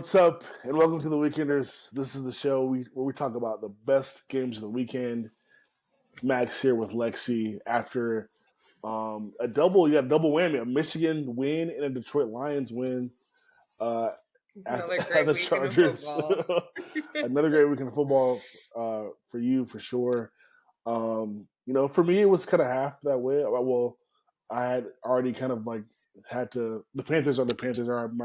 What's up, and welcome to the Weekenders. This is the show where we talk about the best games of the weekend. Max here with Lexi after you got a double whammy, a Michigan win and a Detroit Lions win Another at great the weekend of Chargers. football. Another great weekend of football for you, for sure. For me, it was kind of half that way. Well, I had already kind of like had to. The Panthers are the Panthers. I'm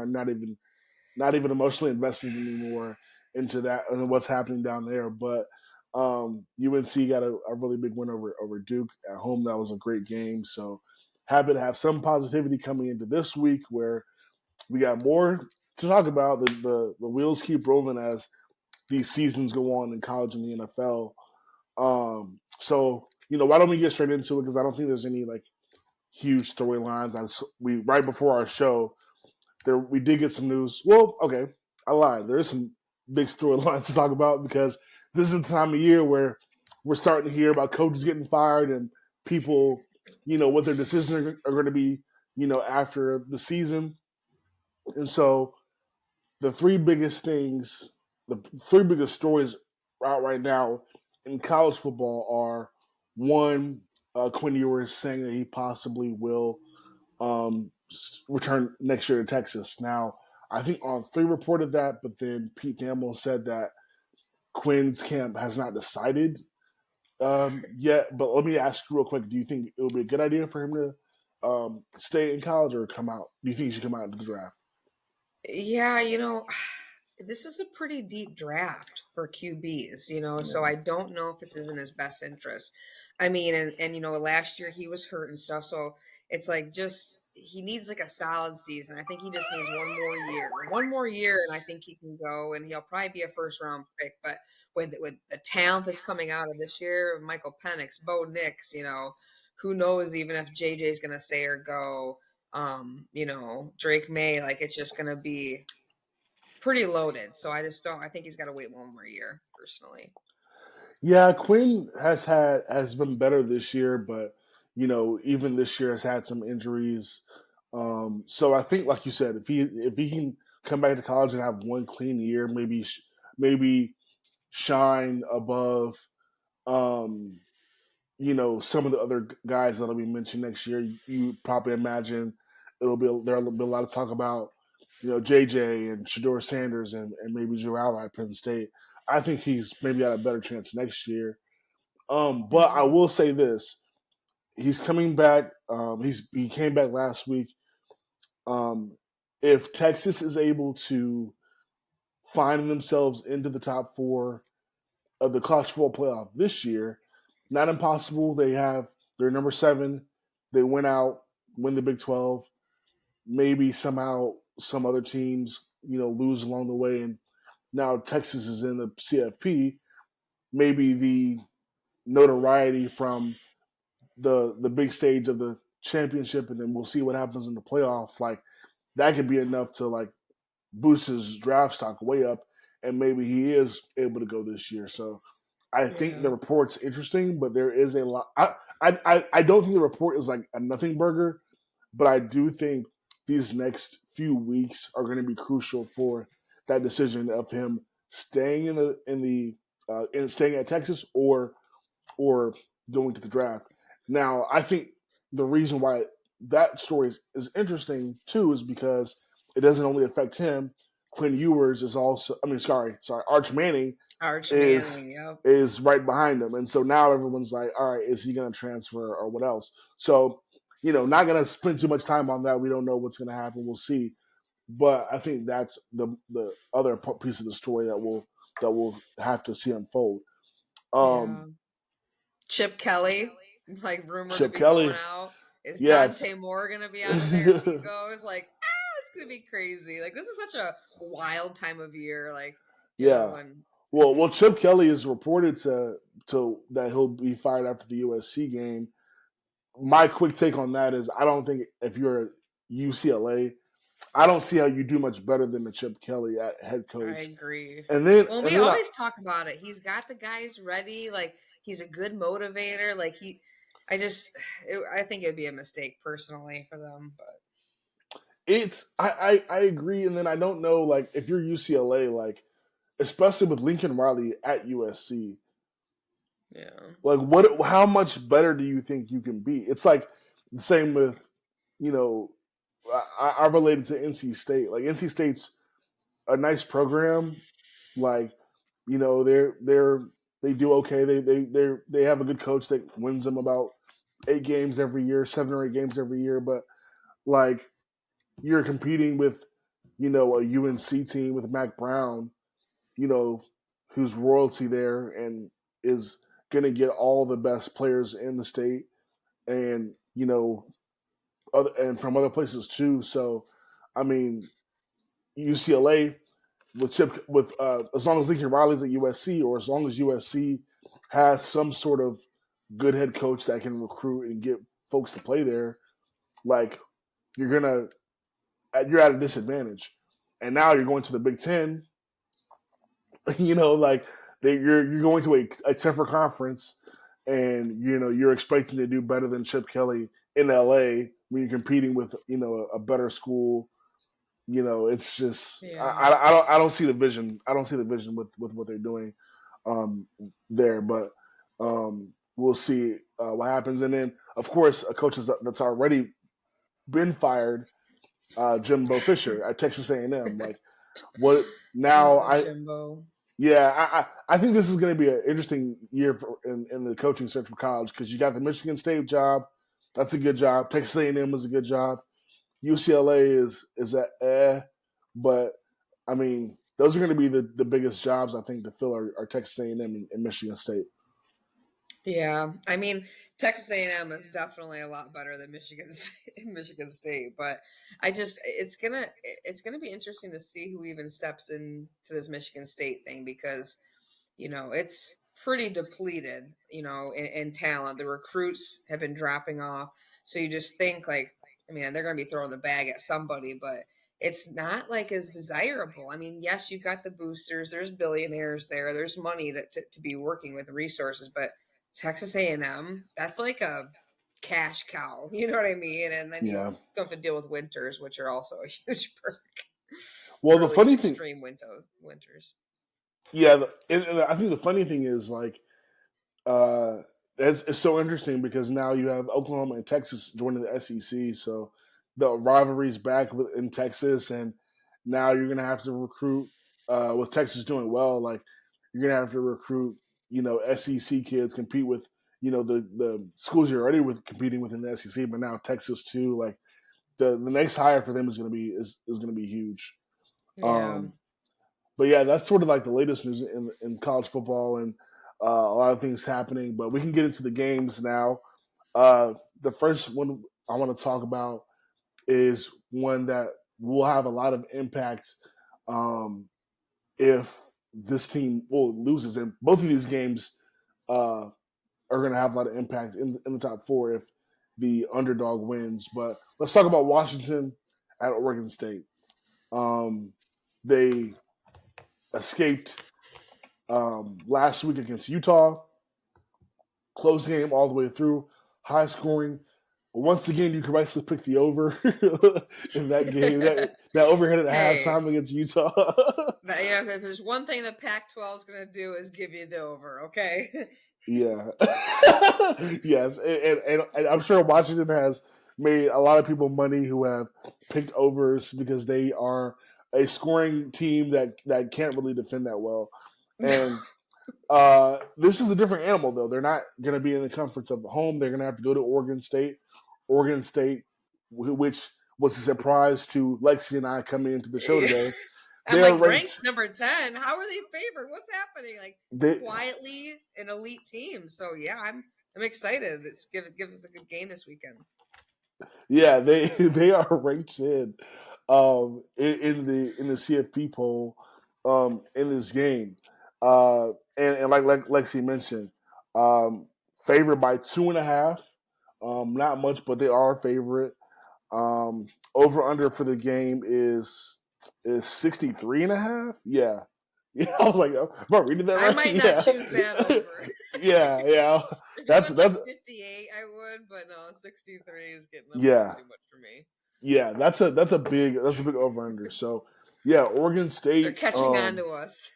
not even emotionally invested anymore into that and what's happening down there. But UNC got a really big win over Duke at home. That was a great game. So happy to have some positivity coming into this week where we got more to talk about. The wheels keep rolling as these seasons go on in college and the NFL. Why don't we get straight into it? Because I don't think there's any like huge storylines. We right before our show, we did get some news. Well, okay, I lied. There is some big storylines to talk about because this is the time of year where we're starting to hear about coaches getting fired and people, what their decisions are going to be, after the season. And so the three biggest things, the three biggest stories out right now in college football are one, Quinn Ewers saying that he possibly will return next year to Texas. Now, I think On3 reported that, but then Pete Thamel said that Quinn's camp has not decided yet. But let me ask you real quick: do you think it would be a good idea for him to stay in college or come out? Do you think he should come out into the draft? Yeah, this is a pretty deep draft for QBs, so Yeah. I don't know if it's in his best interest. I mean, and last year he was hurt and stuff, so it's like just he needs like a solid season. I think he just needs one more year, and I think he can go, and he'll probably be a first round pick. But with the talent that's coming out of this year, Michael Penix, Bo Nix, who knows even if JJ's gonna stay or go. Drake May, like it's just gonna be pretty loaded. So I just don't. I think he's got to wait one more year, personally. Yeah, Quinn has been better this year, but even this year has had some injuries. So I think, like you said, if he can come back to college and have one clean year, maybe shine above um, some of the other guys that'll be mentioned next year. You probably imagine there'll be a lot of talk about JJ and Shador Sanders and maybe Joe Allen at Penn State. I think he's maybe got a better chance next year. But I Hmm. will say this: he's coming back. He came back last week. Um, if Texas is able to find themselves into the top four of the college football playoff this year, not impossible. They're number 7. They went out, win the Big 12. Maybe somehow some other teams lose along the way, and now Texas is in the CFP. Maybe the notoriety from the big stage of the championship, and then we'll see what happens in the playoff. Like that could be enough to like boost his draft stock way up, and maybe he is able to go this year. So I think the Yeah. report's interesting, but there is a lot. I don't think the report is like a nothing burger, but I do think these next few weeks are going to be crucial for that decision of him staying in staying at Texas or going to the draft. Now, I think the reason why that story is interesting too is because it doesn't only affect him. Quinn Ewers is also. I mean, sorry, Arch Manning Arch is Manning. Yep. is right behind him, and so now everyone's like, all right, is he going to transfer or what else? So, not going to spend too much time on that. We don't know what's going to happen. We'll see. But I think that's the other piece of the story that we'll have to see unfold. Yeah. Um, Chip Kelly, like rumored to Chip be going Kelly, out. Is yeah, Dante Moore gonna be out of there if he goes? Like, it's gonna be crazy. Like, this is such a wild time of year. Like, yeah. and Well, it's Chip Kelly is reported to that he'll be fired after the USC game. My quick take on that is I don't think if you're UCLA, I don't see how you do much better than the Chip Kelly at head I coach. agree. And then Well, and we then always talk about it. He's got the guys ready. Like he's a good motivator. I think it'd be a mistake personally for them. But I agree, and then I don't know like if you're UCLA, like especially with Lincoln Riley at USC, Yeah. like what how much better do you think you can be? It's like the same with you know I related to NC State. Like NC State's a nice program. Like they do okay. They have a good coach that wins them about 8 games every year, 7 or 8 games every year. But like you're competing with a UNC team with Mac Brown, you know, who's royalty there and is going to get all the best players in the state, and and from other places too. So, I mean, UCLA with Chip with as long as Lincoln Riley's at USC, or as long as USC has some sort of good head coach that can recruit and get folks to play there, like you're gonna you're at a disadvantage. And now you're going to the Big Ten, like you're going to a tougher conference, and you're expecting to do better than Chip Kelly in LA when you're competing with a better school. It's just Yeah. I don't see the vision. I don't see the vision with what they're doing there, but we'll see what happens. And then of course a coach that's already been fired, Jimbo Fisher at Texas A&M. Like what now? Oh, Jimbo. Yeah, I think this is going to be an interesting year in the coaching search for college, because you got the Michigan State job. That's a good job. Texas A&M is a good job. UCLA is at but I mean those are going to be the biggest jobs I think to fill are Texas A&M and Michigan State. Yeah, I mean Texas A&M is definitely a lot better than Michigan State, but it's gonna be interesting to see who even steps into this Michigan State thing, because it's pretty depleted, in talent. The recruits have been dropping off. So you just think like, I mean, they're going to be throwing the bag at somebody, but it's not like as desirable. I mean, yes, you've got the boosters, there's billionaires there, there's money to be working with resources, but Texas A&M, that's like a cash cow. You know what I mean? And then you Yeah. don't have to deal with winters, which are also a huge perk, Well, or the at least funny thing, extreme winters. yeah, and I think the funny thing is like uh, it's so interesting because now you have Oklahoma and Texas joining the SEC, so the rivalry's back in Texas, and now you're gonna have to recruit with Texas doing well. Like you're gonna have to recruit, SEC kids, compete with the schools you're already competing with in the SEC, but now Texas too. Like the next hire for them is gonna be huge. Yeah. Um, but yeah, that's sort of like the latest news in college football, and a lot of things happening. But we can get into the games now. The first one I want to talk about is one that will have a lot of impact um, if this team loses. And both of these games are going to have a lot of impact in the top four if the underdog wins. But let's talk about Washington at Oregon State. They escaped last week against Utah. Close game all the way through, high scoring. Once again, you correctly picked the over in that game. That overhit at Hey, halftime against Utah. yeah, if there's one thing the Pac-12 is going to do is give you the over, okay? Yeah. Yes, and I'm sure Washington has made a lot of people money who have picked overs because they are a scoring team that can't really defend that well. And this is a different animal, though. They're not going to be in the comforts of home. They're going to have to go to Oregon State. Oregon State, which was a surprise to Lexi and I coming into the show today. I'm They're like ranked. ranked number 10. How are they favored? What's happening? Like They, quietly an elite team. So yeah, I'm excited. It gives us a good game this weekend. yeah, they they are ranked in the CFP poll in this game, and like Lexi mentioned, um, favored by 2.5. Not much, but they are a favorite. Over under for the game is 63.5. Yeah. Yeah, I was like, am I reading that I right? might not choose that over. Yeah, yeah. If it That's was like that's 58, I would, but no, 63 is getting a little yeah, too much for me. Yeah, that's a big over under. So yeah, Oregon They're State. catching on to us.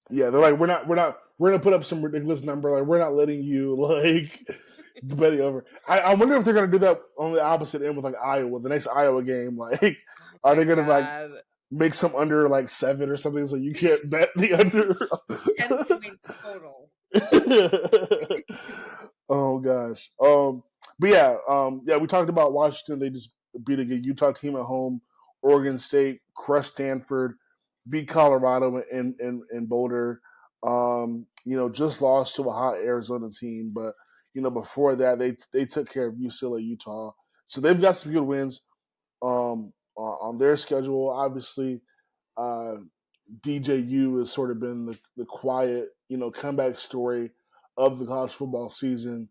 Yeah, they're like we're gonna put up some ridiculous number. Like we're not letting you like bet the over. I wonder if they're gonna do that on the opposite end with like Iowa, the next Iowa game. Like, Oh are my they gonna like god. make some under like 7 or something so you can't bet the 10 points total. under? Oh gosh. But yeah, yeah, we talked about Washington. They just beat a good Utah team at home. Oregon State crushed Stanford, beat Colorado in Boulder. Just lost to a hot Arizona team, but before that they took care of UCLA, Utah. So they've got some good wins on their schedule. Obviously, uh, DJU has sort of been the quiet, comeback story of the college football season.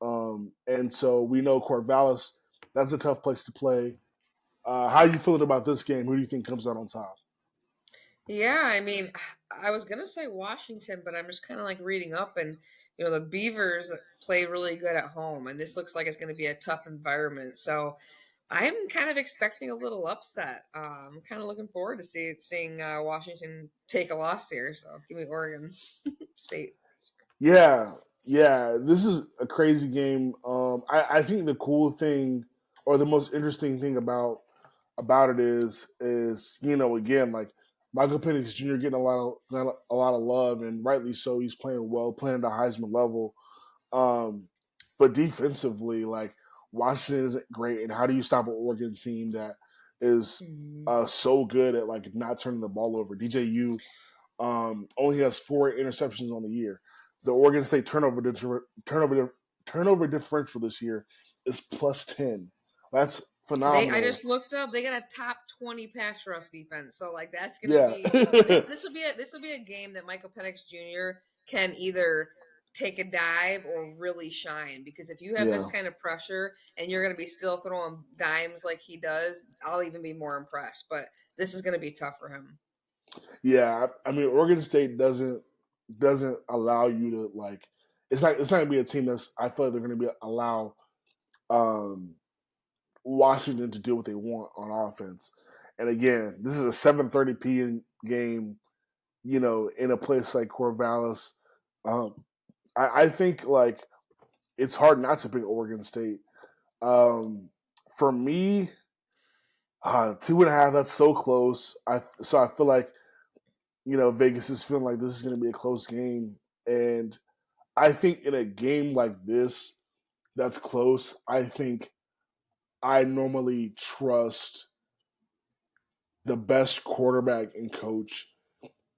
And so we know Corvallis, that's a tough place to play. How are you feeling about this game? Who do you think comes out on top? Yeah, I mean, I was gonna say Washington, but I'm just kind of like reading up, and the Beavers play really good at home, and this looks like it's going to be a tough environment. So I'm kind of expecting a little upset. I'm kind of looking forward to seeing Washington take a loss here. So give me Oregon State. Yeah, yeah, this is a crazy game. I think the cool thing or the most interesting thing about it is again like Michael Penix Jr. getting a lot of love and rightly so. He's playing well, playing at the Heisman level. Um, but defensively, like Washington isn't great, and how do you stop an Oregon team that is Mhm. so good at like not turning the ball over? DJU only has 4 interceptions on the year. The Oregon State turnover differential this year is +10. That's I phenomenal. just looked up. They got a top 20 pass rush defense. So like that's gonna Yeah, be this will be a game that Michael Penix Jr. can either take a dive or really shine, because if you have this yeah, kind of pressure and you're gonna be still throwing dimes like he does, I'll even be more impressed. But this is gonna be tough for him. yeah. I mean, Oregon State doesn't allow you to like. It's not gonna be a team that's. I feel like they're gonna be allow um, Washington to do what they want on offense. And again, this is a 7:30 p.m. game. In a place like Corvallis, um, I think like it's hard not to pick Oregon State. For me, 2.5. That's so close. I feel like Vegas is feeling like this is going to be a close game, and I think in a game like this that's close, I think I normally trust the best quarterback and coach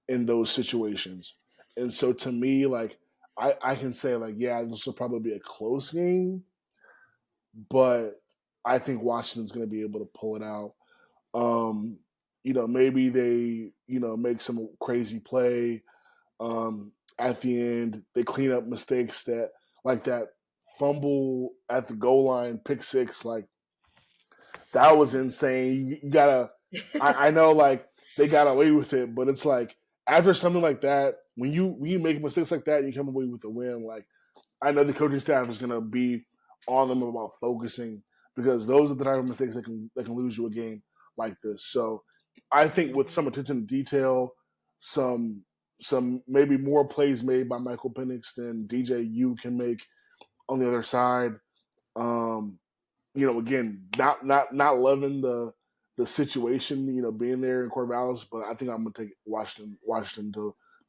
in those situations. And so to me, like I can say like, yeah, this will probably be a close game, but I think Washington's going to be able to pull it out. Um, maybe they, make some crazy play. At the end, they clean up mistakes that fumble at the goal line, pick six, like that was insane. You gotta, I know, like they got away with it, but it's like after something like that, when you make mistakes like that, and you come away with a win. Like I know the coaching staff is gonna be on them about focusing because those are the type of mistakes that can lose you a game like this. So I think with Mhm. some attention to detail, some some maybe more plays made by Michael Penix than DJU can make on the other side. Um, again, not loving the situation, being there in Corvallis, but I think I'm gonna take Washington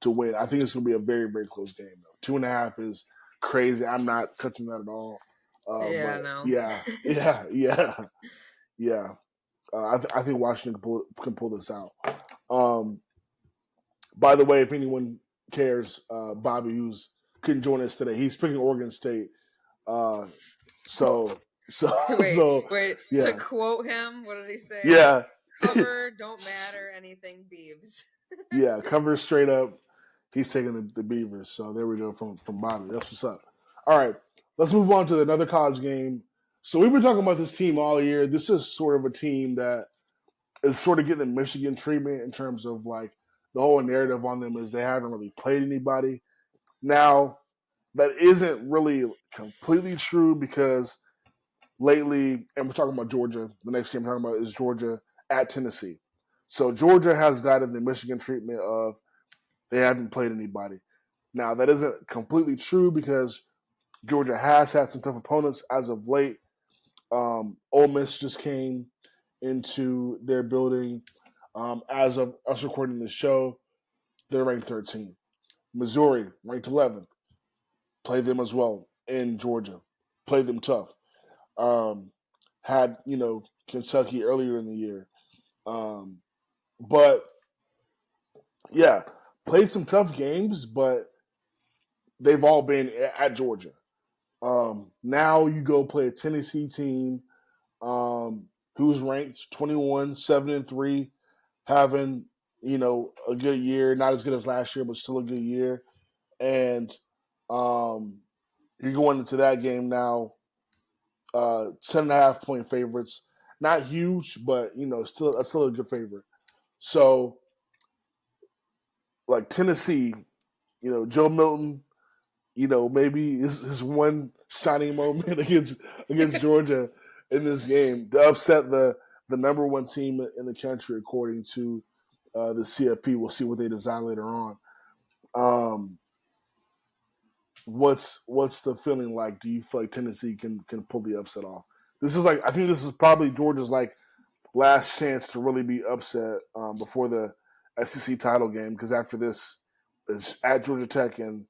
to win. I think it's gonna be a very, very close game though. 2.5 is crazy. I'm not touching that at all. Yeah, But no. yeah, yeah, yeah, yeah. I think Washington can pull this out. Um, by the way, if anyone cares, Bobby, who's couldn't join us today, he's picking Oregon State. Uh, so so Wait, so wait. To yeah, quote him, what did he say? yeah. Cover, don't matter, anything Beeves. Yeah, cover straight up. He's taking the Beavers. So there we go from Bobby. That's what's up. All right, let's move on to another college game. So we've been talking about this team all year. This is sort of a team that is sort of getting the Michigan treatment in terms of like the whole narrative on them is they haven't really played anybody. Now that isn't really completely true because lately, and we're talking about Georgia. The next game we're talking about is Georgia at Tennessee. So Georgia has gotten the Michigan treatment of they haven't played anybody. Now that isn't completely true because Georgia has had some tough opponents as of late. Ole Miss just came into their building. As of us recording this show, they're ranked 13th. Missouri ranked 11th. Played them as well in Georgia. Played them tough. Um, had Kentucky earlier in the year, but yeah, played some tough games, but they've all been at Georgia. Now you go play a Tennessee team who's ranked 21, 7-3, having a good year, not as good as last year, but still a good year, and um, you're going into that game now 10.5 point favorites. Not huge, but still a good favorite. So like Tennessee, Joe Milton, maybe his one shining moment against Georgia in this game to upset the number one team in the country according to the CFP. We'll see what they design later on. Um, what's the feeling like? Do you feel like Tennessee can pull the upset off? I think this is probably Georgia's like last chance to really be upset before the SEC title game because after this it's at Georgia Tech and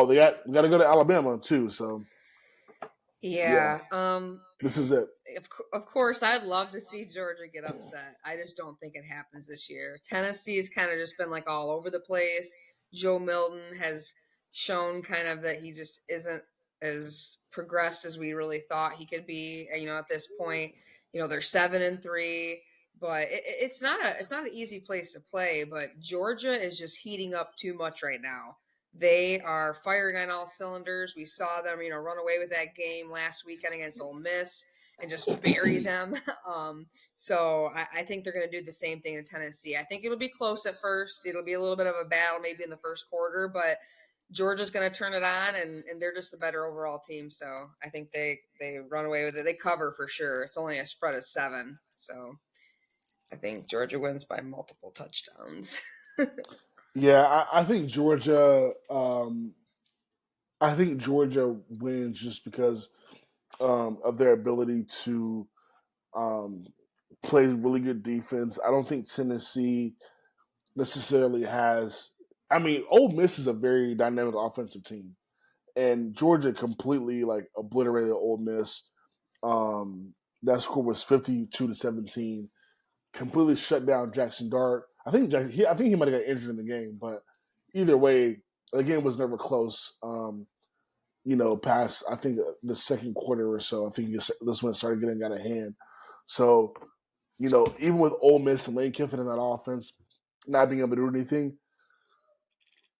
we got to go to Alabama too. So yeah, Yeah. this is it. Of course, I'd love to see Georgia get upset. I just don't think it happens this year. Tennessee's kind of just been like all over the place. Joe Milton has shown kind of that he just isn't as progressed as we really thought he could be. At this point, they're 7-3, but it's not an easy place to play. But Georgia is just heating up too much right now. They are firing on all cylinders. We saw them, run away with that game last weekend against Ole Miss and just bury them. So I think they're going to do the same thing in Tennessee. I think it'll be close at first. It'll be a little bit of a battle maybe in the first quarter, but Georgia's going to turn it on, and they're just the better overall team. So I think they run away with it. They cover for sure. It's only a spread of 7. So I think Georgia wins by multiple touchdowns. Yeah, I think Georgia. I think Georgia wins just because of their ability to um, play really good defense. I don't think Tennessee necessarily has. I mean, Ole Miss is a very dynamic offensive team, and Georgia completely like obliterated Ole Miss. That score was 52-17. Completely shut down Jackson Dart. I think he might have got injured in the game, but either way, the game was never close. Past I think the second quarter or so, I think this one started getting out of hand. So even with Ole Miss and Lane Kiffin in that offense not being able to do anything,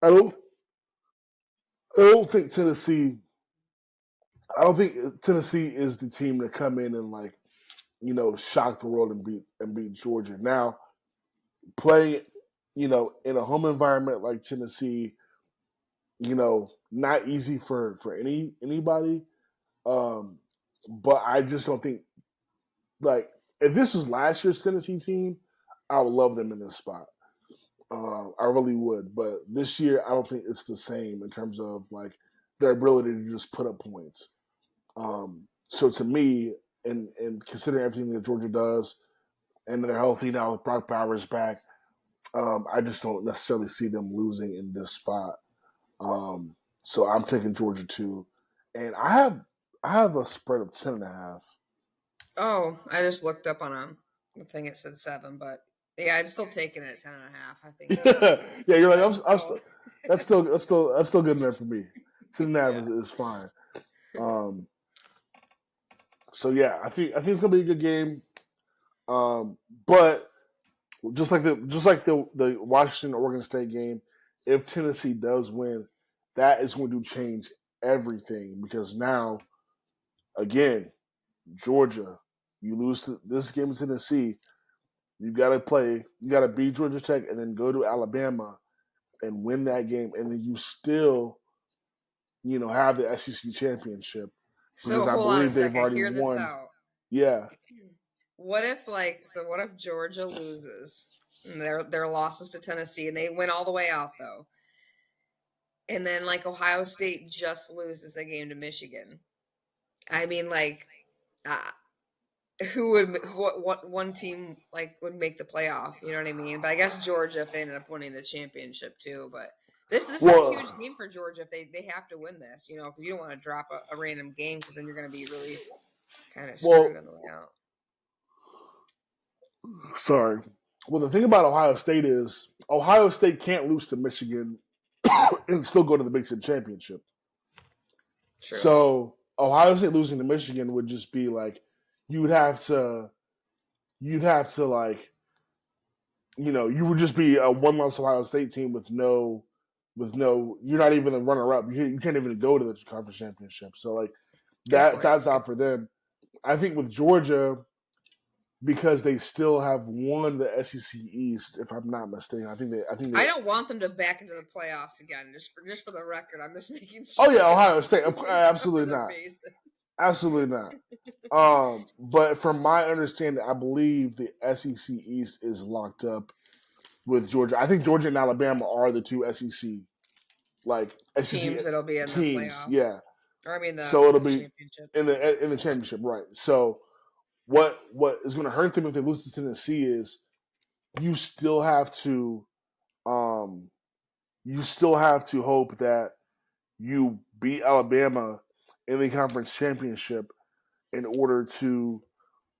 I don't I don't think Tennessee. I don't think Tennessee is the team to come in and like shock the world and beat Georgia. Now play in a home environment like Tennessee, not easy for anybody. Um, but I just don't think like if this was last year's Tennessee team, I would love them in this spot. I really would, but this year I don't think it's the same in terms of like their ability to just put up points. So to me, and considering everything that Georgia does, and they're healthy now with Brock Bowers back, I just don't necessarily see them losing in this spot. So I'm taking Georgia too, and I have a spread of 10.5. Oh, I just looked up on the thing. It said 7, but yeah, I'd still taking it at 10.5. I think that's Yeah, yeah. You're like I'm still. still, that's still good enough for me. 10.5 Yeah. is fine. Um, so yeah, I think it's gonna be a good game. But just like the Washington Oregon State game, if Tennessee does win, that is going to change everything because now again Georgia, you lose this game in Tennessee, you got to beat Georgia Tech and then go to Alabama and win that game, and then you still have the SEC championship. because So I hold on a believe they've second. already Hear this won. out. Yeah. What if Georgia loses? And their losses to Tennessee and they win all the way out though. And then like Ohio State just loses a game to Michigan. I mean like uh, who would what one team like would make the playoff, you know what I mean? But I guess Georgia if they ended up winning the championship too, but this is a huge Well, game for Georgia if they have to win this, you know, because you don't want to drop a random game because then you're going to be really kind of screwed well, on the way out. sorry. Well, the thing about Ohio State is Ohio State can't lose to Michigan and still go to the Big Ten championship. True. So Ohio State losing to Michigan would just be like you would have to you'd have to like you would just be a one loss Ohio State team with no you're not even the runner up. You can't even go to the conference championship. So like Good point. that's out for them. I think with Georgia because they still have won the SEC East, if I'm not mistaken. I think they. I don't want them to back into the playoffs again. Just for the record, I'm just making Oh sure yeah, that Ohio State. they cover Absolutely their not. bases. Absolutely not. But from my understanding, I believe the SEC East is locked up with Georgia. I think Georgia and Alabama are the two SEC like SEC Teams that'll be in the teams. playoff, Yeah. or I mean So it'll the be championship. in the championship, right? So what is going to hurt them if they lose to Tennessee is you still have to um you still have to hope that you beat Alabama in the conference championship in order to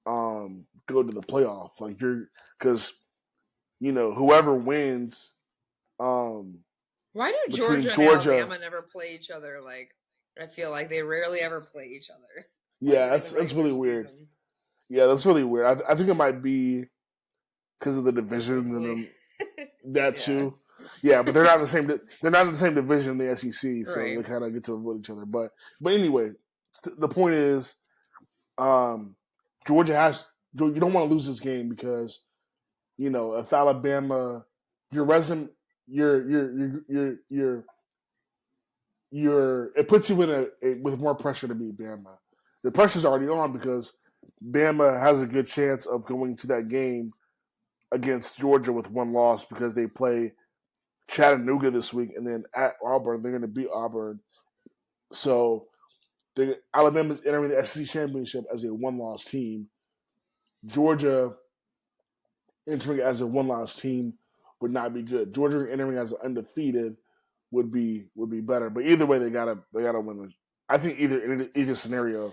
go to the playoff. Like you're because whoever wins um Why do between Georgia and Georgia, Alabama never play each other? Like I feel like they rarely ever play each other, like yeah, during the that's regular really weird. season. Yeah, that's really weird. I think it might be because of the divisions and Obviously, then that yeah, too. Yeah, but they're not in the same. They're not in the same division in the SEC, so they right. kind of get to avoid each other. But anyway, the point is, um, Georgia has. You don't want to lose this game because if Alabama, your resume, it puts you in with more pressure to beat Bama. The pressure's already on because Bama has a good chance of going to that game against Georgia with one loss because they play Chattanooga this week and then at Auburn they're going to beat Auburn. So Alabama's entering the SEC championship as a one-loss team. Georgia entering as a one-loss team would not be good. Georgia entering as an undefeated would be better. But either way, they gotta win. I think either scenario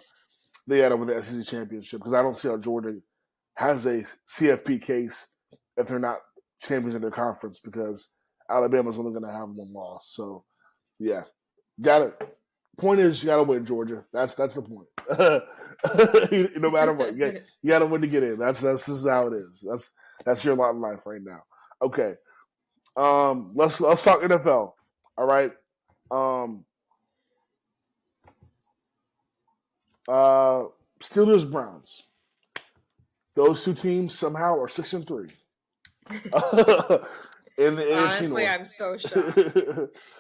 they gotta win the SEC championship because I don't see how Georgia has a CFP case if they're not champions in their conference because Alabama's only going to have one loss. So yeah, got it. Point is, you got to win Georgia. That's the point. No matter what, you got to win to get in. This is how it is. That's your lot in life right now. Okay. Let's talk NFL. All right. Um. Steelers Browns. Those two teams somehow are 6-3 in the AFC Honestly, North. I'm so shocked.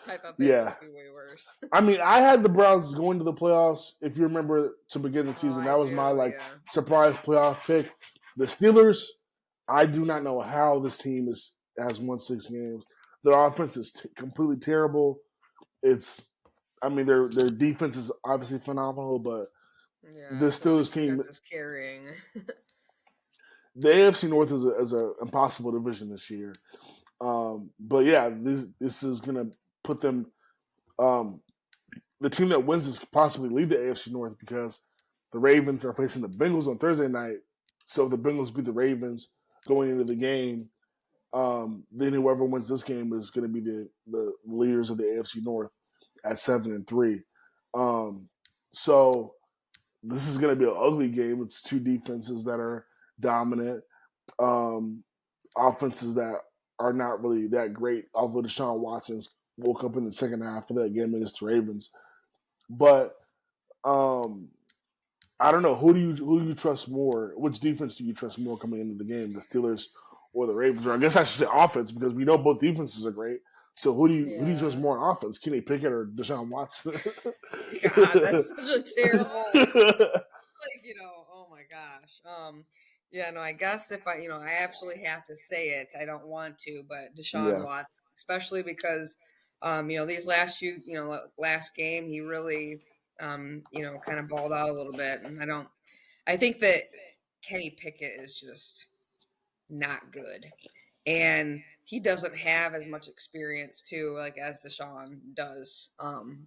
I thought they Yeah. would be way worse. I mean, I had the Browns going to the playoffs. If you remember to begin the Oh, season, I that was my do. like Yeah. surprise playoff pick. The Steelers, I do not know how this team has won 6 games. Their offense is completely terrible. It's, I mean, their defense is obviously phenomenal, but the Yeah, so the Steelers team, defense is carrying. the AFC North is a impossible division this year. But yeah, this is gonna put them. Um, the team that wins this could possibly lead the AFC North because the Ravens are facing the Bengals on Thursday night. So if the Bengals beat the Ravens going into the game, then whoever wins this game is going to be the leaders of the AFC North at 7-3. Um, so this is going to be an ugly game. It's two defenses that are dominant, um, offenses that are not really that great. Although Deshaun Watson's woke up in the second half of that game against the Ravens, but um, I don't know who do you trust more. Which defense do you trust more coming into the game, the Steelers or the Ravens? Or I guess I should say offense because we know both defenses are great. So who do you trust Yeah. more on offense, Kenny Pickett or Deshaun Watson? God, that's such a terrible. It's like, oh my gosh. Yeah, no, I guess if I absolutely have to say it. I don't want to, but Deshaun Yeah, Watson, especially because, these last few, last game, he really, kind of balled out a little bit. And I think that Kenny Pickett is just not good. And he doesn't have as much experience too, like as Deshaun does.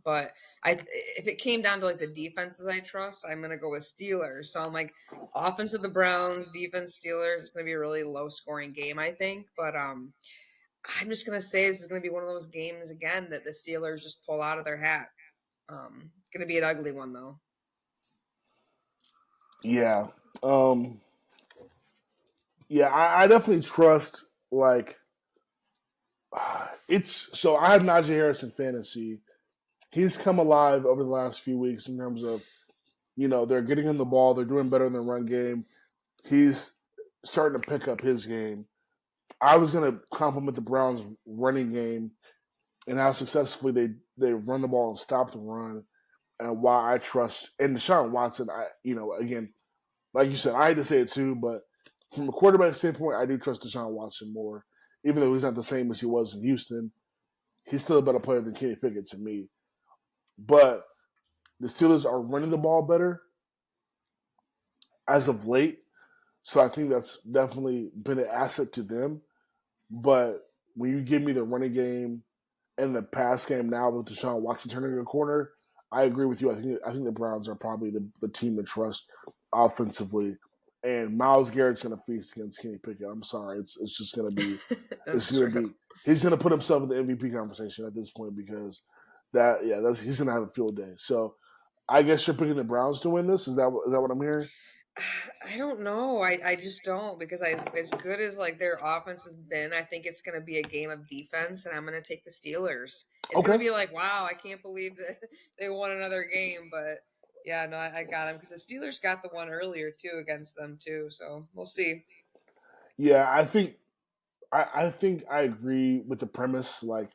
But if it came down to like the defenses I trust, I'm gonna go with Steelers. So I'm like offense of the Browns, defense Steelers. It's gonna be a really low scoring game, I think. But I'm just gonna say this is gonna be one of those games again that the Steelers just pull out of their hat. It's gonna be an ugly one though. yeah, um, yeah. I definitely trust like it's so I have Najee Harris in fantasy. He's come alive over the last few weeks in terms of they're getting him the ball, they're doing better in the run game. He's starting to pick up his game. I was going to compliment the Browns' running game and how successfully they run the ball and stop the run, and why I trust and Deshaun Watson. Again, like you said, I hate to say it too, but from a quarterback standpoint, I do trust Deshaun Watson more, even though he's not the same as he was in Houston. He's still a better player than Kenny Pickett to me. But the Steelers are running the ball better as of late, so I think that's definitely been an asset to them. But when you give me the running game and the pass game now with Deshaun Watson turning the corner, I agree with you. I think the Browns are probably the team to trust offensively. And Myles Garrett's going to feast against Kenny Pickett. I'm sorry, it's just going to be it's That's going to true. be he's going to put himself in the MVP conversation at this point because he's going to have a field day. So I guess you're picking the Browns to win this. Is that what I'm hearing? I don't know. I just don't because as good as like their offense has been, I think it's going to be a game of defense, and I'm going to take the Steelers. It's going to Okay. be like, wow, I can't believe that they won another game, but yeah, no, I got them because the Steelers got the one earlier too against them too. So we'll see. Yeah, I think I agree with the premise. Like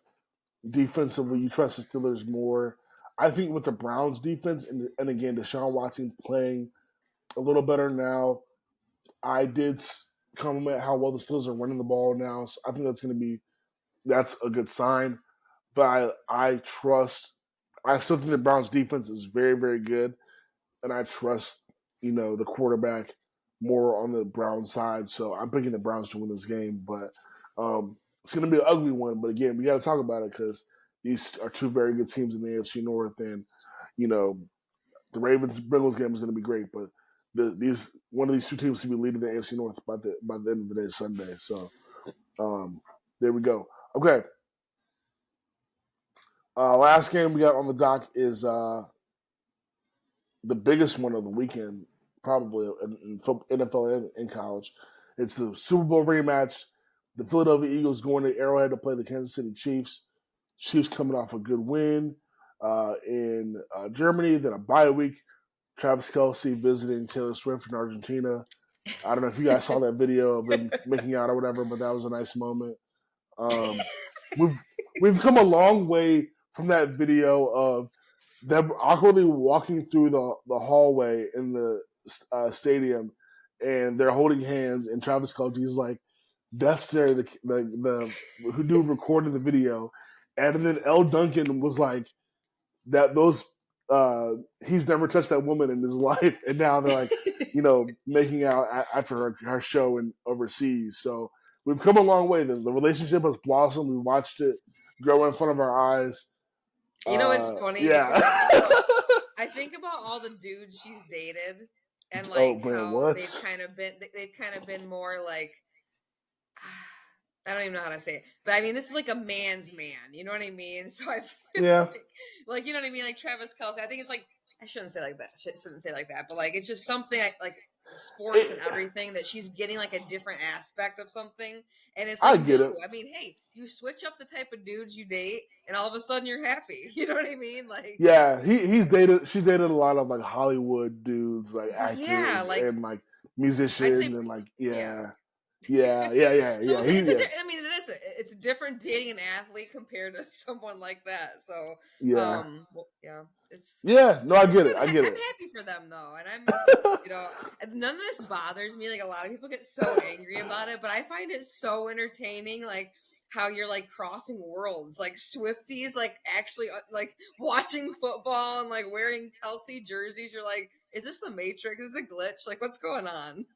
defensively, you trust the Steelers more. I think with the Browns defense and again Deshaun Watson playing a little better now, I did compliment how well the Steelers are running the ball now. So I think that's a good sign. But I trust. I still think the Browns defense is very very good, and I trust the quarterback more on the Browns side. So I'm picking the Browns to win this game, but it's going to be an ugly one. But again, we got to talk about it because these are two very good teams in the AFC North, and you know the Ravens Bengals game is going to be great, but these one of these two teams to be leading the AFC North by the end of the day Sunday. So um, there we go. Okay, last game we got on the dock is the biggest one of the weekend, probably in NFL and in college. It's the Super Bowl rematch. The Philadelphia Eagles going to Arrowhead to play the Kansas City Chiefs. Chiefs coming off a good win in Germany, then a bye week. Travis Kelsey visiting Taylor Swift in Argentina. I don't know if you guys saw that video of them making out or whatever, but that was a nice moment. Um, we've we've come a long way from that video of them awkwardly walking through the hallway in the stadium, and they're holding hands, and Travis Kelce's like, "That's there." The who dude recorded the video, and then L. Duncan was like, "That those he's never touched that woman in his life," and now they're like, making out after her show in overseas. So we've come a long way. The relationship has blossomed. We watched it grow in front of our eyes. It's funny because Yeah. I think about all the dudes she's dated and Oh like man, how they've what? kind of been more like I don't even know how to say it, but I mean, this is like a man's man. You know what I mean? So I feel Yeah, like you know what I mean, like Travis Kelsey. I think it's like I shouldn't say like that. Shouldn't say like that, but like it's just something like sports and it, everything that she's getting like a different aspect of something, and it's I like get it. new. I mean, hey, you switch up the type of dudes you date, and all of a sudden you're happy. You know what I mean? Like, Yeah, he's dated. She's dated a lot of like Hollywood dudes, like yeah, actors like and like I'd say, musicians, and like yeah. yeah. So yeah. He, yeah, I mean, it's different dating an athlete compared to someone like that. So, yeah, well, yeah, it's yeah. No, I it's get it. good. I get I'm it. happy for them though, and you know, none of this bothers me. Like a lot of people get so angry about it, but I find it so entertaining. Like how you're like crossing worlds, like Swifties, like actually like watching football and like wearing Kelsey jerseys. You're like, is this the Matrix? Is this a glitch? Like, what's going on?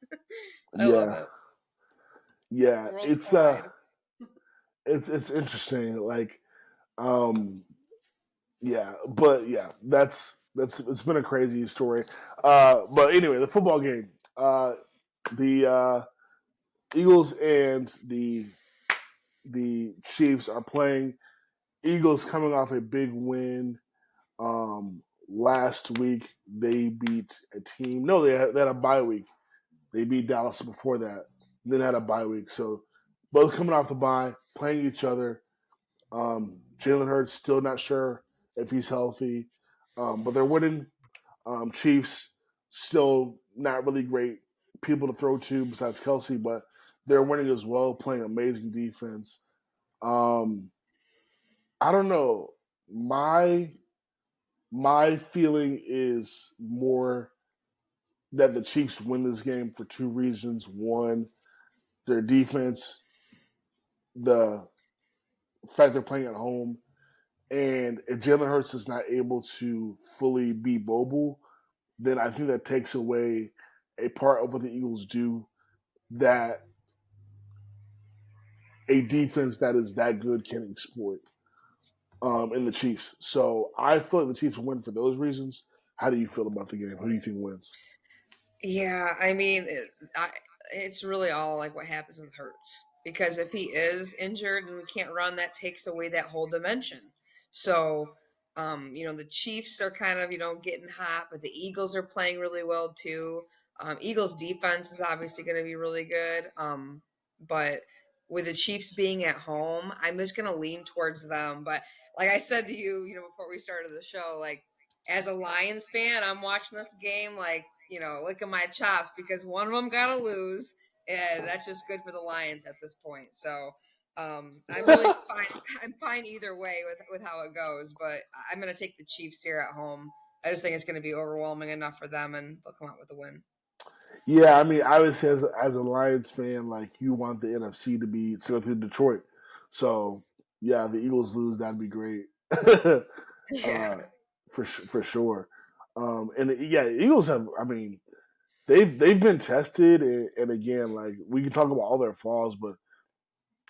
I love Yeah, it. yeah. Worlds collide. It's interesting. Like, um, yeah, but yeah, that's it's been a crazy story. But anyway, the football game. The Eagles and the Chiefs are playing. Eagles coming off a big win last week. They beat a team. No, they had a bye week. They beat Dallas before that. And then had a bye week. So both coming off the bye, playing each other. Jalen Hurts still not sure if he's healthy, but they're winning. Chiefs still not really great people to throw to besides Kelsey, but they're winning as well, playing amazing defense. Um, I don't know. My my feeling is more that the Chiefs win this game for two reasons. One, their defense, the fact they're playing at home, and if Jalen Hurts is not able to fully be mobile, then I think that takes away a part of what the Eagles do that a defense that is that good can exploit in the Chiefs. So I feel like the Chiefs win for those reasons. How do you feel about the game? Who do you think wins? Yeah, I mean, it's really all like what happens with Hurts because if he is injured and we can't run, that takes away that whole dimension. So, the Chiefs are kind of getting hot, but the Eagles are playing really well too. Eagles defense is obviously going to be really good. But with the Chiefs being at home, I'm just going to lean towards them. But like I said to you, before we started the show, like as a Lions fan, I'm watching this game like, licking my chops because one of them got to lose, and that's just good for the Lions at this point. So I'm really fine. I'm fine either way with how it goes, but I'm going to take the Chiefs here at home. I just think it's going to be overwhelming enough for them, and they'll come out with a win. Yeah, I mean, I would say as a Lions fan, like you want the NFC to go through Detroit. So yeah, the Eagles lose, that'd be great. Yeah. For sure. And yeah, Eagles have. I mean, they've been tested, and again, like we can talk about all their flaws, but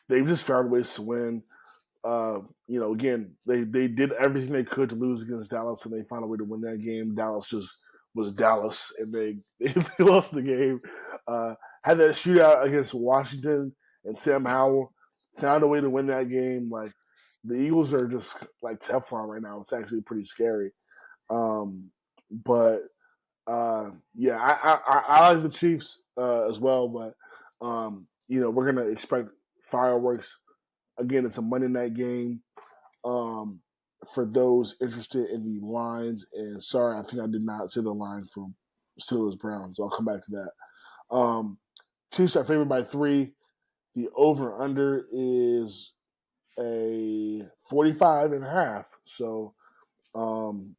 they've just found ways to win. Again, they did everything they could to lose against Dallas, and they found a way to win that game. Dallas just was Dallas, and they lost the game. Had that shootout against Washington, and Sam Howell found a way to win that game. Like the Eagles are just like Teflon right now. It's actually pretty scary. But yeah, I like the Chiefs as well, but we're gonna expect fireworks again. It's a Monday night game. Um, for those interested in the lines, and sorry, I think I did not say the line from Steelers Browns. So I'll come back to that. Chiefs are favored by 3. The over under is a 45 and a half. So, kind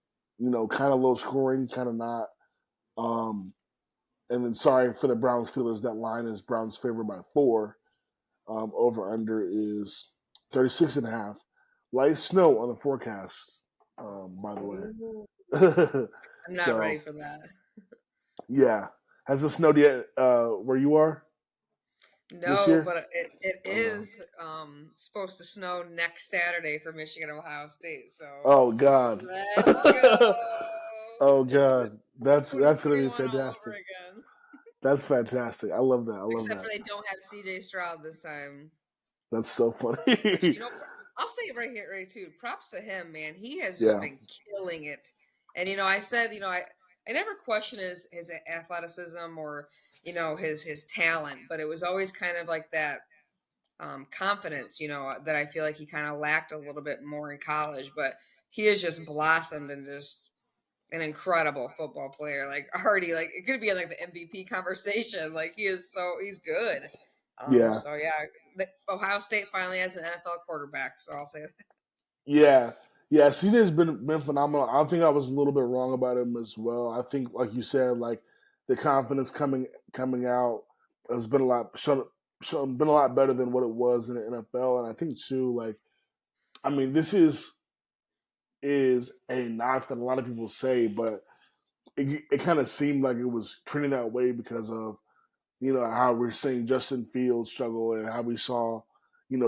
of low scoring, kind of not. Um, and then sorry for the Browns Steelers. That line is Browns favored by 4. Over under is 36 and a half. Light snow on the forecast, by the Ooh, way. I'm not ready So, for that. yeah. Has it snowed yet where you are this No, year? but it Oh, no. is supposed to snow next Saturday for Michigan Ohio State. So Oh, God. let's go. Oh, God. That's going to be 2021 all over fantastic. again. That's fantastic. I love that. I love Except for that. they don't have CJ Stroud this time. That's so Which funny. I'll say it right here, right too. Props to him, man. He has just Yeah. been killing it. And I said, I never questioned his athleticism or his talent, but it was always kind of like that confidence, that I feel like he kind of lacked a little bit more in college. But he has just blossomed and just an incredible football player. Like already, like it could be in like the MVP conversation. Like he's good. Yeah, So yeah, Ohio State finally has an NFL quarterback. So I'll say that. yeah, yeah. CJ's been phenomenal. I think I was a little bit wrong about him as well. I think, like you said, like the confidence coming out has been a lot been a lot better than what it was in the NFL. And I think too, like, I mean, this is a knock that a lot of people say, but it kind of seemed like it was trending that way because of how we're seeing Justin Fields struggle and how we saw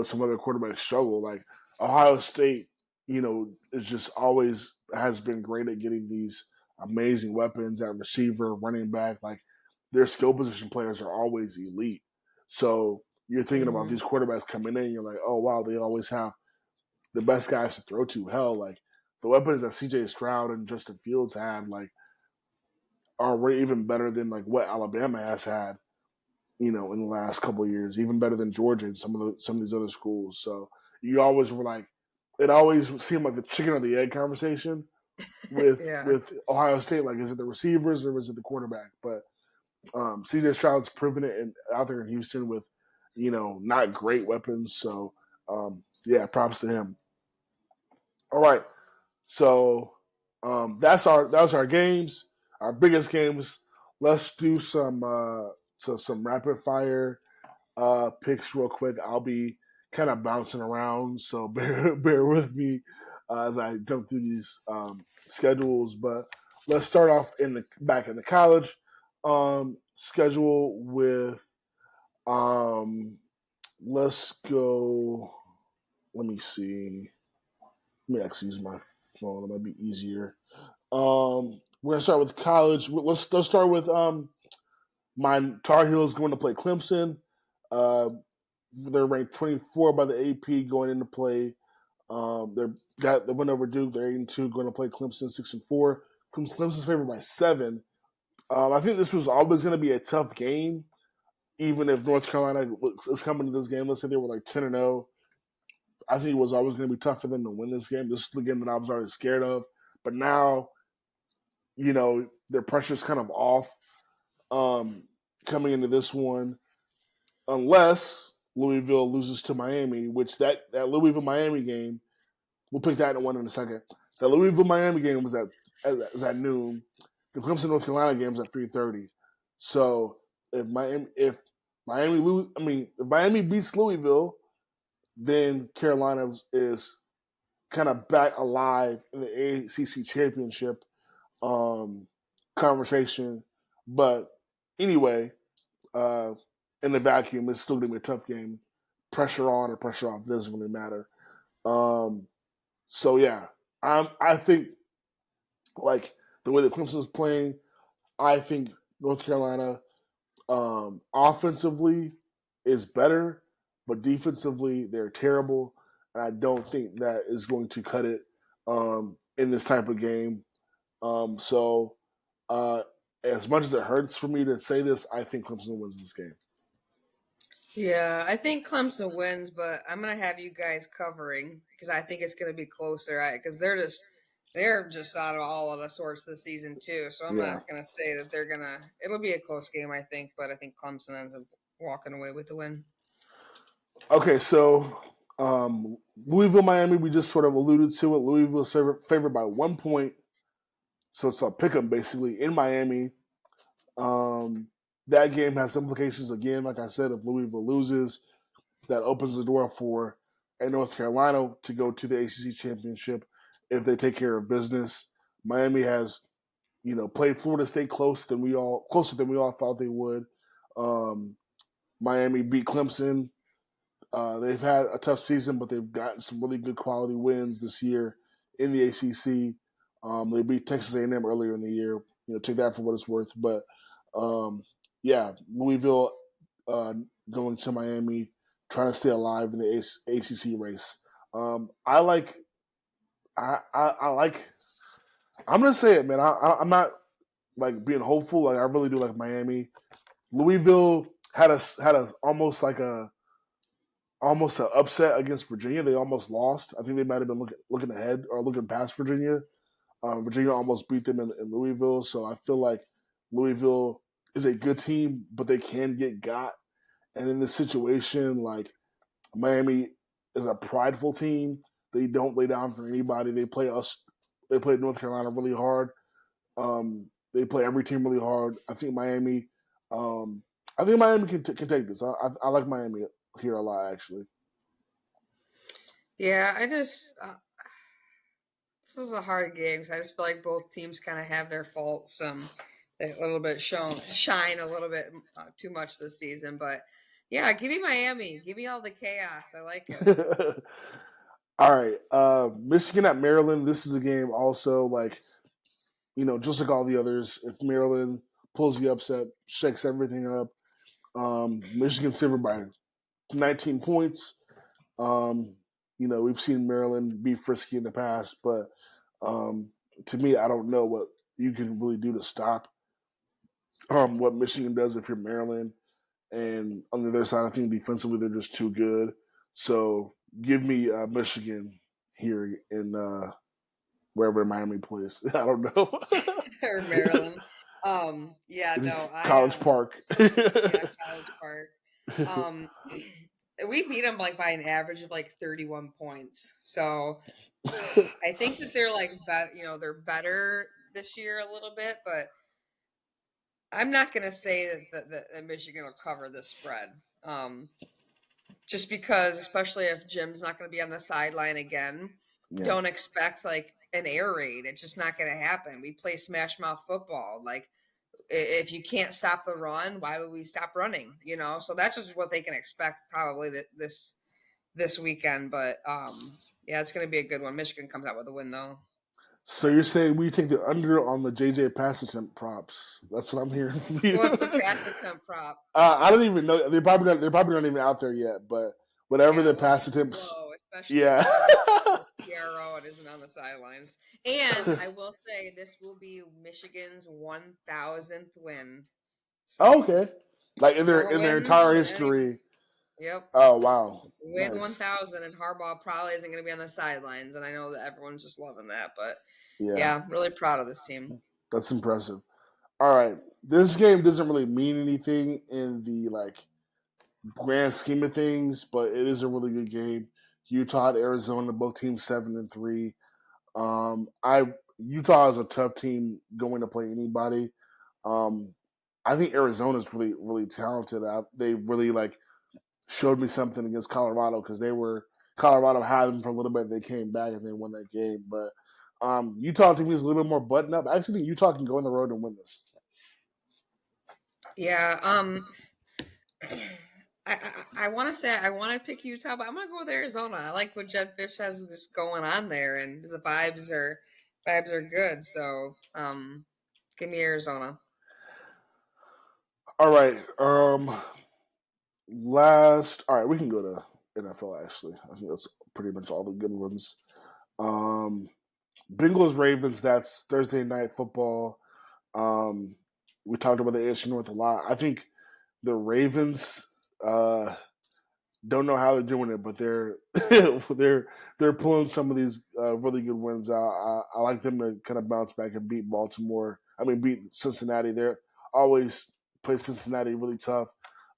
some other quarterbacks struggle. Like Ohio State, is just always has been great at getting these amazing weapons at receiver, running back. Like their skill position players are always elite. So you're thinking about Hmm. these quarterbacks coming in, you're like, oh wow, they always have the best guys to throw to. Hell, like the weapons that CJ Stroud and Justin Fields had, like are way even better than like what Alabama has had, in the last couple of years, even better than Georgia and some of these other schools. So you always were like, it always seemed like the chicken or the egg conversation with Yeah. with Ohio State. Like, is it the receivers or is it the quarterback? But CJ Stroud's proven it out there in Houston with, not great weapons. So yeah, props to him. All right, so that's our games, our biggest games. Let's do some rapid fire picks real quick. I'll be kind of bouncing around, so bear with me as I jump through these schedules. But let's start off back in the college schedule with um, let's go. Let me see. Let me actually use my phone. It might be easier. We're gonna start with college. Let's start with my Tar Heels going to play Clemson. Uh, they're ranked 24 by the AP going into play. They're got the win over Duke. They're 8-2, going to play Clemson 6-4. Clemson's favored by 7. I think this was always going to be a tough game, even if North Carolina was coming to this game. Let's say they were like 10-0. I think it was always going to be tough for them to win this game. This is the game that I was already scared of. But now, their pressure's kind of off coming into this one, unless Louisville loses to Miami, which that Louisville Miami game, we'll pick that one in a second. The Louisville Miami game was at noon. The Clemson North Carolina game was at 3:30. So if Miami beats Louisville, then Carolina is kind of back alive in the ACC championship um, conversation. But anyway, uh, in the vacuum, it's still going to be a tough game. Pressure on or pressure off doesn't really matter. Um, so yeah, I think like the way that Clemson's playing, I think North Carolina offensively is better, but defensively they're terrible. And I don't think that is going to cut it in this type of game. So uh, as much as it hurts for me to say this, I think Clemson wins this game. Yeah, I think Clemson wins, but I'm gonna have you guys covering because I think it's gonna be closer. Because they're just out of all of the sorts this season too. So I'm Yeah. not gonna say that they're gonna. It'll be a close game, I think, but I think Clemson ends up walking away with the win. Okay, so Louisville, Miami, we just sort of alluded to it. Louisville favored by 1 point, so it's a pick 'em basically in Miami. Um, that game has implications again, like I said, if Louisville loses, that opens the door for a North Carolina to go to the ACC championship if they take care of business. Miami has, played Florida State closer than we all thought they would. Um, Miami beat Clemson. They've had a tough season, but they've gotten some really good quality wins this year in the ACC. They beat Texas A&M earlier in the year. Take that for what it's worth. But um, yeah, Louisville going to Miami, trying to stay alive in the ACC race. I like. I like. I'm gonna say it, man. I'm not like being hopeful. Like I really do like Miami. Louisville had a almost an upset against Virginia. They almost lost. I think they might have been looking ahead or looking past Virginia. Virginia almost beat them in Louisville, so I feel like Louisville is a good team, but they can get got. And in this situation, like Miami is a prideful team. They don't lay down for anybody. They play us. They play North Carolina really hard. They play every team really hard. I think Miami. I think Miami can take this. I like Miami here a lot actually. Yeah, I just this is a hard game because I just feel like both teams kind of have their faults. A little bit shine a little bit too much this season, but yeah, give me Miami. Give me all the chaos. I like it. All right, Michigan at Maryland. This is a game also like just like all the others. If Maryland pulls the upset, shakes everything up, Michigan's favored by 19 points. Um, we've seen Maryland be frisky in the past, but um, to me, I don't know what you can really do to stop what Michigan does if you're Maryland. And on the other side, I think defensively they're just too good. So give me Michigan here in wherever Miami plays. I don't know. Or Maryland. Yeah, In no, College Park. yeah, College Park. Um, we beat them like by an average of like 31 points. So I think that they're like they're better this year a little bit, but I'm not going to say that Michigan will cover the spread. Just because, especially if Jim's not going to be on the sideline again, Yeah. don't expect like an air raid. It's just not going to happen. We play smash mouth football. Like if you can't stop the run, why would we stop running? So that's just what they can expect probably this weekend. But yeah, it's going to be a good one. Michigan comes out with a win though. So you're saying we take the under on the JJ pass attempt props? That's what I'm hearing from you. What's the pass attempt prop? I don't even know. They're probably not even out there yet. But whatever Yeah, the well, it's pass going to be attempts, low, especially if yeah. there's PRO and isn't on the sidelines. And I will say this will be Michigan's 1,000th win. Oh, So okay. Like in their more in their wins entire than any. history. Yep. Oh wow, Win nice. 1,000, and Harbaugh probably isn't going to be on the sidelines. And I know that everyone's just loving that. But Yeah, yeah, really proud of this team. that's impressive. All right, this game doesn't really mean anything in the grand scheme of things, but it is a really good game. Utah and Arizona, both teams 7-3. I Utah is a tough team going to play anybody. Um, I think Arizona's really really talented. They really showed me something against Colorado because Colorado had them for a little bit. They came back and they won that game. But Utah to me is a little bit more buttoned up. I actually think Utah can go on the road and win this. Yeah. I want to say I want to pick Utah, but I'm gonna go with Arizona. I like what Jed Fish has just going on there, and the vibes are good. So, give me Arizona. All right. Last. All right, we can go to NFL. Actually, I think that's pretty much all the good ones. Um, Bengals Ravens. That's Thursday night football. Um, we talked about the AFC North a lot. I think the Ravens. Don't know how they're doing it, but they're they're pulling some of these really good wins out. I like them to kind of bounce back and beat Baltimore. I mean, beat Cincinnati. They're always play Cincinnati really tough.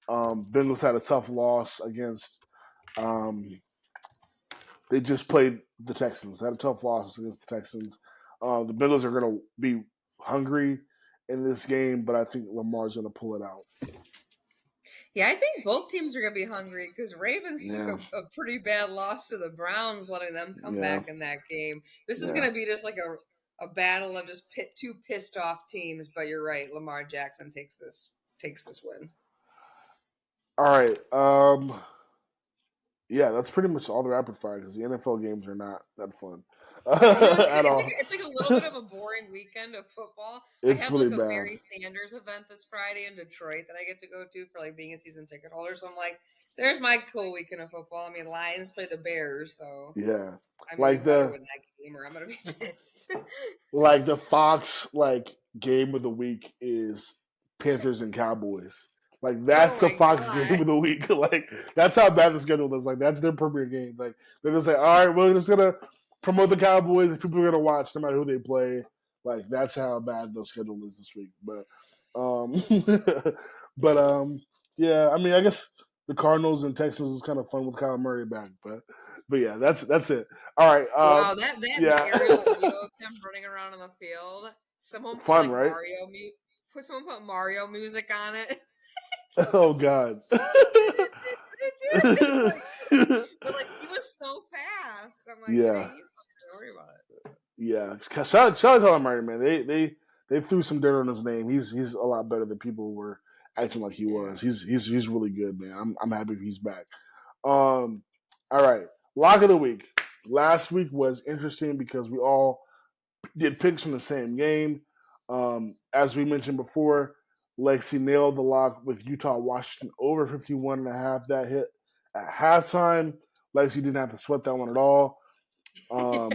Bengals had a tough loss against. Um, they just played the Texans. They had a tough loss against the Texans. The Bengals are going to be hungry in this game, but I think Lamar's going to pull it out. Yeah, I think both teams are gonna be hungry because Ravens took Yeah, a pretty bad loss to the Browns, letting them come yeah, back in that game. This is yeah. gonna be just like a battle of just two pissed off teams. But you're right, Lamar Jackson takes this win. All right. Yeah, that's pretty much all the rapid fire because the NFL games are not that fun I know it's at it's like all. it's like a little bit of a boring weekend of football. I It's have really like a bad. Mary Sanders event this Friday in Detroit that I get to go to for like being a season ticket holder. So I'm like, there's my cool weekend of football. I mean, Lions play the Bears, so Yeah, I'm gonna like better the win that game, or I'm gonna be pissed. Fox game of the week is Panthers and Cowboys. Like Oh that's the my Fox game god! of the week. Like that's how bad the schedule is. Like that's their premier game. Like they're just like, all right, we're just gonna promote the Cowboys and people are gonna watch no matter who they play. Like that's how bad the schedule is this week. But um but yeah, I mean I guess the Cardinals and Texans is kind of fun with Kyler Murray back, but yeah, that's it. All right, Wow, that yeah, aerial video of him running around on the field. Someone put fun, like right? someone put Mario music on it. Oh God. It's like, but like he was so fast. I'm like, Yeah, dang, he's not gonna worry about it. yeah. Shout out Kyler Murray, man. They threw some dirt on his name. He's a lot better than people were acting like he was. Yeah. He's really good, man. I'm happy he's back. All right, lock of the week. Last week was interesting because we all did picks from the same game. As we mentioned before, Lexi nailed the lock with Utah Washington over 51.5. That hit at halftime. Lexi didn't have to sweat that one at all. Um,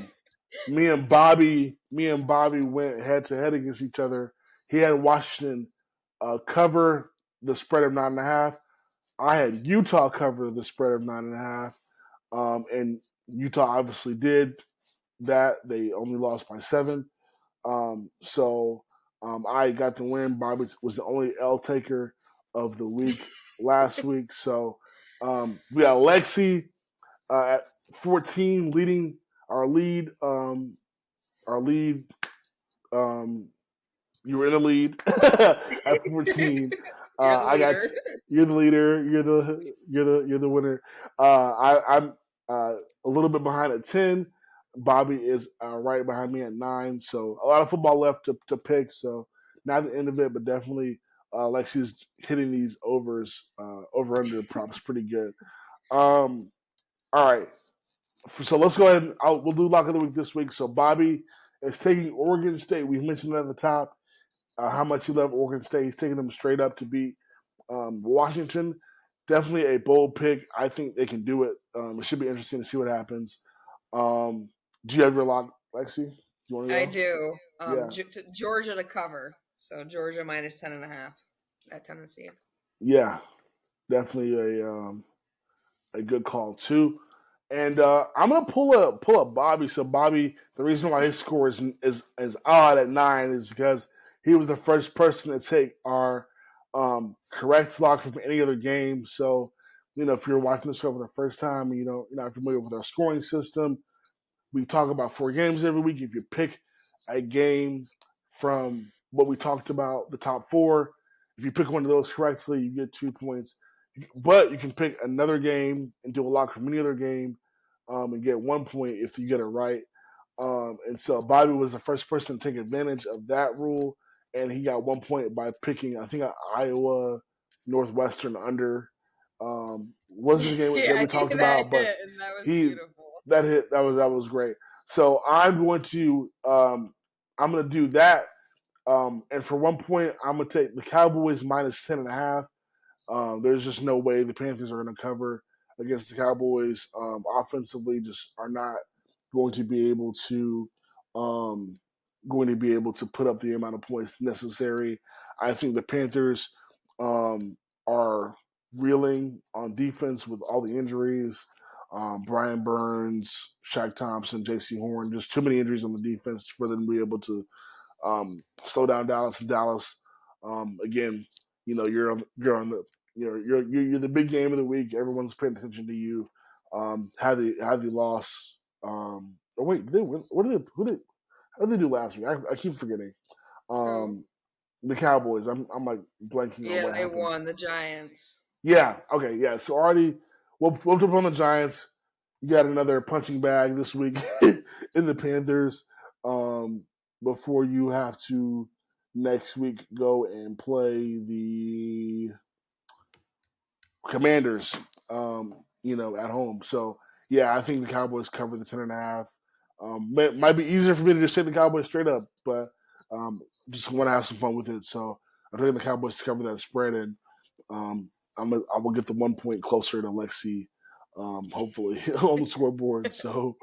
me and Bobby went head to head against each other. He had Washington cover the spread of 9.5. I had Utah cover the spread of 9.5. And Utah obviously did that. They only lost by 7. So I got the win. Bobby was the only L taker of the week last week. So we got Lexi at 14 leading our lead. Our lead. Um, you were in the lead at 14. You're the I got leader. you're the leader. You're the winner. I'm a little bit behind at 10. Bobby is right behind me at 9. So a lot of football left to pick. So not the end of it, but definitely Lexi's hitting these over under props pretty good. All right. So let's go ahead and we'll do lock of the week this week. So Bobby is taking Oregon State. We mentioned it at the top how much he loved Oregon State. He's taking them straight up to beat Washington. Definitely a bold pick. I think they can do it. It should be interesting to see what happens. Do you have your lock, Lexi? You want to I go? do. Yeah, Georgia to cover. So Georgia minus 10.5 at Tennessee. yeah, definitely a good call too. And I'm gonna pull up Bobby. So Bobby, the reason why his score is odd at 9 is because he was the first person to take our correct lock from any other game. So if you're watching this show for the first time and you're not familiar with our scoring system, we talk about 4 games every week. If you pick a game from what we talked about, the top 4, if you pick one of those correctly, you get 2 points. But you can pick another game and do a lock from any other game and get 1 point if you get it right. And so Bobby was the first person to take advantage of that rule, and he got 1 point by picking, I think, Iowa Northwestern under. Wasn't the game that Yeah, we talked that about, but hit, and that was he beautiful. that hit that was great. So I'm going to do that, and for 1 point, I'm going to take the Cowboys minus 10.5. There's just no way the Panthers are going to cover against the Cowboys. Offensively, just are not going to be able to um, put up the amount of points necessary. I think the Panthers are reeling on defense with all the injuries. Brian Burns, Shaq Thompson, J.C. Horn, just too many injuries on the defense for them to be able to slow down Dallas. And Dallas, again, you're on the you're the big game of the week. Everyone's paying attention to you. Have they lost? Oh wait, did they win? What did they? How did they do last week? I keep forgetting. Who? Um, the Cowboys. I'm like blanking on Yeah, what they happened. won the Giants. Yeah. Okay. Yeah. So already whooped up on the Giants. You got another punching bag this week in the Panthers. Um, before you have to next week go and play the Commanders. At home. So yeah, I think the Cowboys cover the 10.5. Might be easier for me to just say the Cowboys straight up, but just want to have some fun with it. So I'm taking the Cowboys to cover that spread, and I will get the 1 point closer to Lexi, hopefully on the scoreboard. So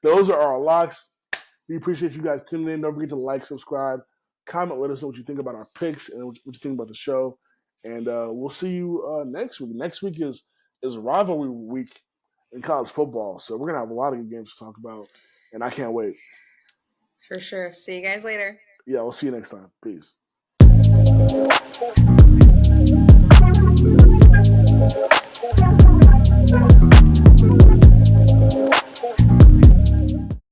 those are our locks. We appreciate you guys tuning in. Don't forget to like, subscribe, comment. Let us know what you think about our picks and what you think about the show. And we'll see you next week. Next week is rivalry week in college football, so we're gonna have a lot of good games to talk about, and I can't wait. For sure. See you guys later. Yeah, we'll see you next time. Peace.